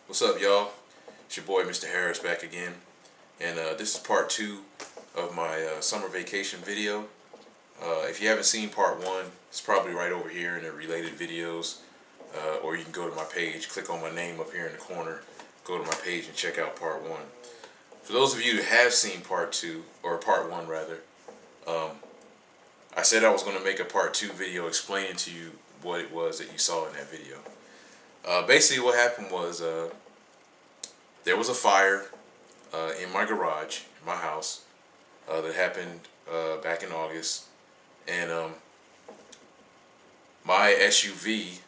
What's up, y'all? It's your boy, Mr. Harris, back again. And this is part 2 of my summer vacation video. If you haven't seen part 1, it's probably right over here in the related videos. Or you can go to my page, click on my name up here in the corner, go to my page and check out part 1. For those of you who have seen part 2, or part 1 rather, I said I was going to make a part 2 video explaining to you what it was that you saw in that video. Basically what happened was there was a fire in my garage, in my house, that happened back in August, and my SUV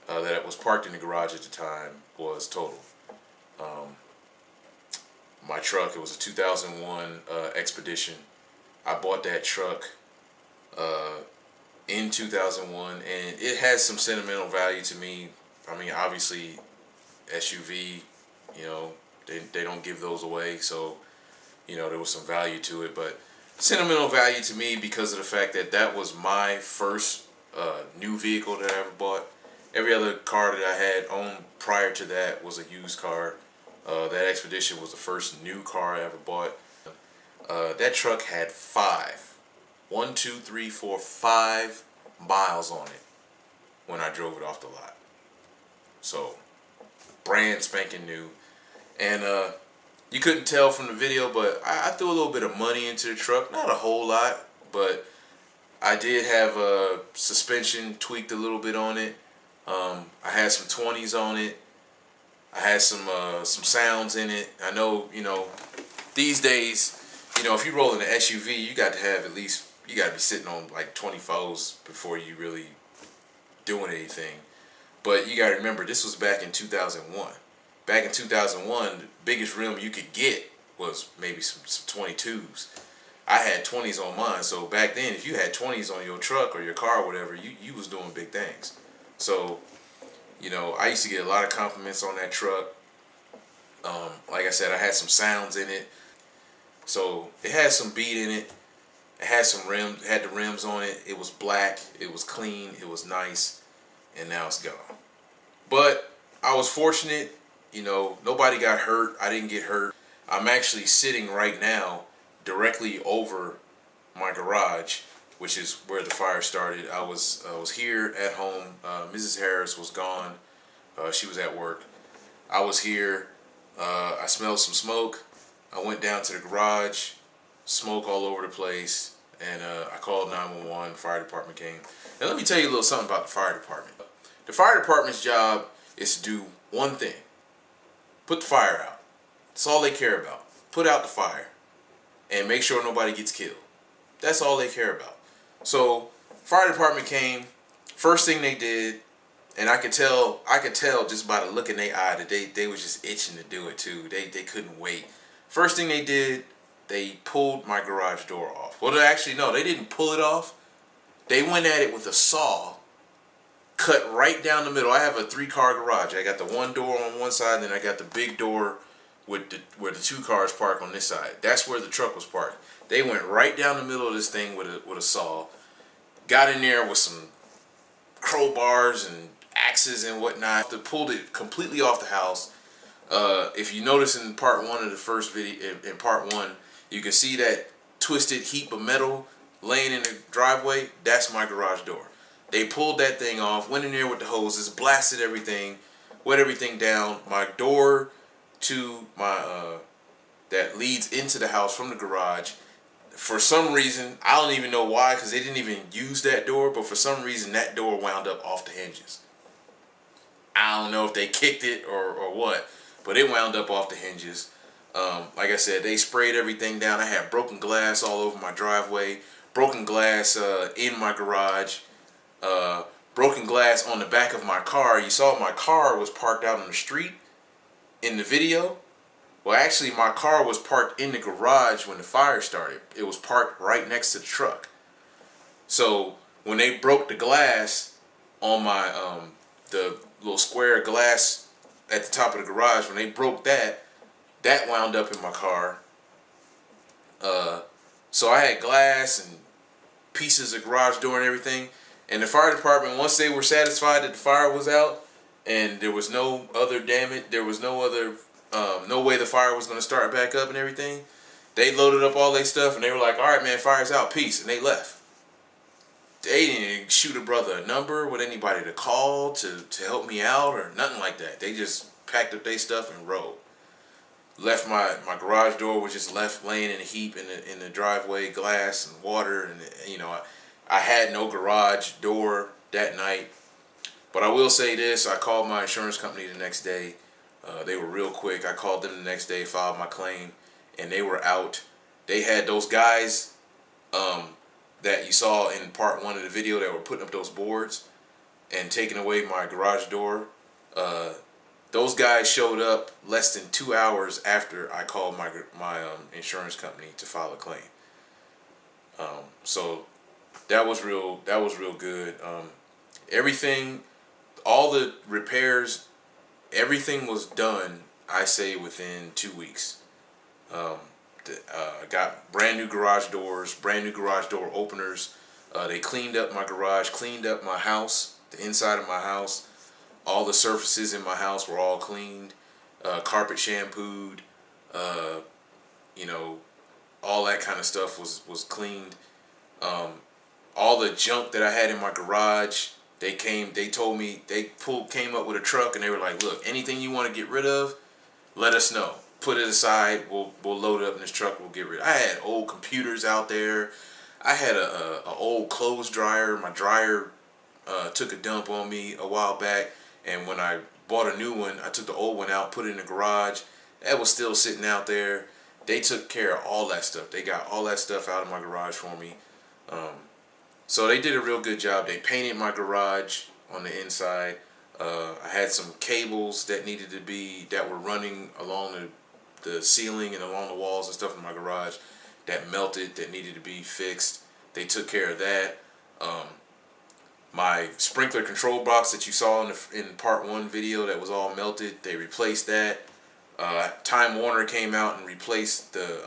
that was parked in the garage at the time was totaled. My truck, it was a 2001 Expedition. I bought that truck in 2001, and it has some sentimental value to me. I mean, obviously, SUV, you know, they don't give those away, so, you know, there was some value to it, but sentimental value to me because of the fact that that was my first new vehicle that I ever bought. Every other car that I had owned prior to that was a used car. That Expedition was the first new car I ever bought. That truck had 5 miles on it when I drove it off the lot. So, brand spanking new. And you couldn't tell from the video, but I threw a little bit of money into the truck. Not a whole lot, but I did have a suspension tweaked a little bit on it. I had some 20s on it. I had some sounds in it. I know, you know, these days, you know, if you roll in an SUV, you got to have at least, you got to be sitting on like 24s before you really doing anything. But you got to remember, this was back in 2001. Back in 2001, the biggest rim you could get was maybe some 22s. I had 20s on mine, so back then, if you had 20s on your truck or your car or whatever, you was doing big things. So, you know, I used to get a lot of compliments on that truck. Like I said, I had some sounds in it. So it had some beat in it. It had some rims, had the rims on it. It was black, it was clean, it was nice, and now it's gone. But I was fortunate, you know, nobody got hurt. I didn't get hurt. I'm actually sitting right now directly over my garage, which is where the fire started. I was here at home. Mrs. Harris was gone. She was at work. I was here. I smelled some smoke. I went down to the garage, smoke all over the place, and I called 911. Fire department came. And let me tell you a little something about the fire department. The fire department's job is to do one thing: put the fire out. That's all they care about. Put out the fire and make sure nobody gets killed. That's all they care about. So, fire department came. First thing they did, and I could tell just by the look in their eye that they was just itching to do it too. They couldn't wait. First thing they did, they pulled my garage door off. Well, actually, no, they didn't pull it off. They went at it with a saw, cut right down the middle. I have a 3-car garage. I got the one door on one side, then I got the big door with where the 2 cars park on this side. That's where the truck was parked. They went right down the middle of this thing with a saw, got in there with some crowbars and axes and whatnot. They pulled it completely off the house. If you notice in part 1 of the first video, in part 1, you can see that twisted heap of metal laying in the driveway. That's my garage door. They pulled that thing off, went in there with the hoses, blasted everything, wet everything down. My door to my that leads into the house from the garage, for some reason, I don't even know why, because they didn't even use that door, but for some reason that door wound up off the hinges. I don't know if they kicked it or what, but it wound up off the hinges. Like I said, they sprayed everything down. I had broken glass all over my driveway, broken glass in my garage, broken glass on the back of my car. You saw my car was parked out on the street in the video. Well, actually, my car was parked in the garage when the fire started. It was parked right next to the truck. So when they broke the glass on my the little square glass at the top of the garage, when they broke that wound up in my car. So I had glass and pieces of garage door and everything. And the fire department, once they were satisfied that the fire was out and there was no other damage. There was no other, no way the fire was going to start back up and everything. They loaded up all their stuff and they were like, "All right, man, fire's out, peace," and they left. They didn't shoot a brother a number with anybody to call to help me out or nothing like that. They just packed up their stuff and rode. Left my garage door was just left laying in a heap in the driveway, glass and water, and you know, I had no garage door that night. But I will say this: I called my insurance company the next day. They were real quick. I called them the next day, filed my claim, and they were out. They had those guys that you saw in part 1 of the video that were putting up those boards and taking away my garage door. Those guys showed up less than 2 hours after I called my insurance company to file a claim. So that was real good. Everything, all the repairs, everything was done, I say, within 2 weeks. I got brand new garage doors, brand new garage door openers. They cleaned up my garage, cleaned up my house, the inside of my house. All the surfaces in my house were all cleaned, carpet shampooed, you know, all that kind of stuff was cleaned. All the junk that I had in my garage, they told me, came up with a truck and they were like, "Look, anything you want to get rid of, let us know. Put it aside. We'll load it up in this truck. We'll get rid of it." I had old computers out there. I had a old clothes dryer. My dryer took a dump on me a while back. And when I bought a new one, I took the old one out, put it in the garage. That was still sitting out there. They took care of all that stuff. They got all that stuff out of my garage for me. So they did a real good job. They painted my garage on the inside. I had some cables that were running along the ceiling and along the walls and stuff in my garage that melted, that needed to be fixed. They took care of that. My sprinkler control box that you saw in part 1 video that was all melted, they replaced that. Time Warner came out and replaced the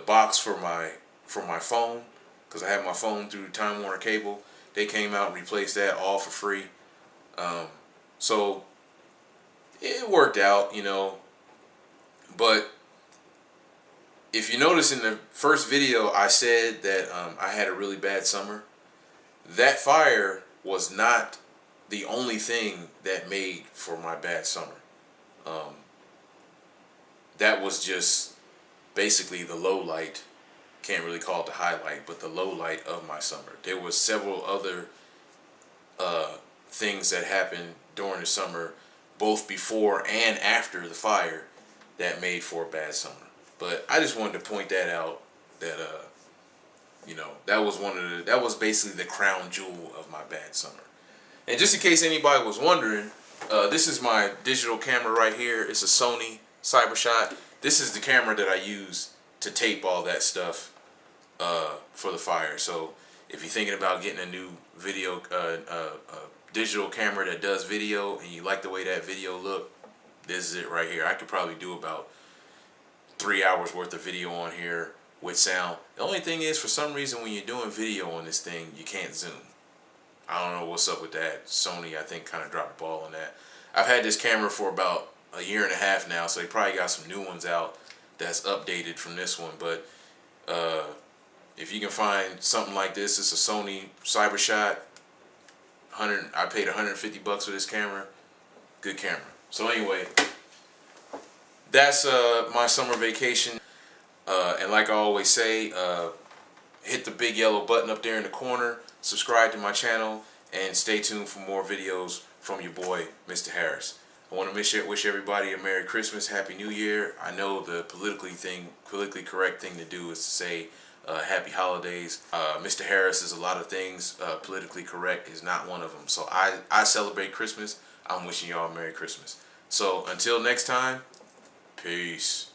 box for my phone, because I had my phone through Time Warner cable. They came out and replaced that all for free. So it worked out, you know. But if you notice in the first video, I said that I had a really bad summer. That fire was not the only thing that made for my bad summer. That was just basically the low light. Can't really call it the highlight, but the low light of my summer. There was several other things that happened during the summer, both before and after the fire, that made for a bad summer. But I just wanted to point that out, that you know, that was basically the crown jewel of my bad summer. And just in case anybody was wondering, this is my digital camera right here. It's a Sony CyberShot. This is the camera that I use to tape all that stuff for the fire. So if you're thinking about getting a new video, digital camera that does video, and you like the way that video look, this is it right here. I could probably do about 3 hours worth of video on here with sound. The only thing is, for some reason, when you're doing video on this thing, you can't zoom. I don't know what's up with that. Sony, I think, kind of dropped the ball on that. I've had this camera for about a year and a half now, so they probably got some new ones out that's updated from this one. But if you can find something like this, it's a Sony CyberShot. I paid $150 for this camera. Good camera. So anyway, that's my summer vacation. And like I always say, hit the big yellow button up there in the corner, subscribe to my channel, and stay tuned for more videos from your boy, Mr. Harris. I want to wish everybody a Merry Christmas, Happy New Year. I know the politically correct thing to do is to say Happy Holidays. Mr. Harris is a lot of things. Politically correct is not one of them. So I celebrate Christmas. I'm wishing y'all a Merry Christmas. So until next time, peace.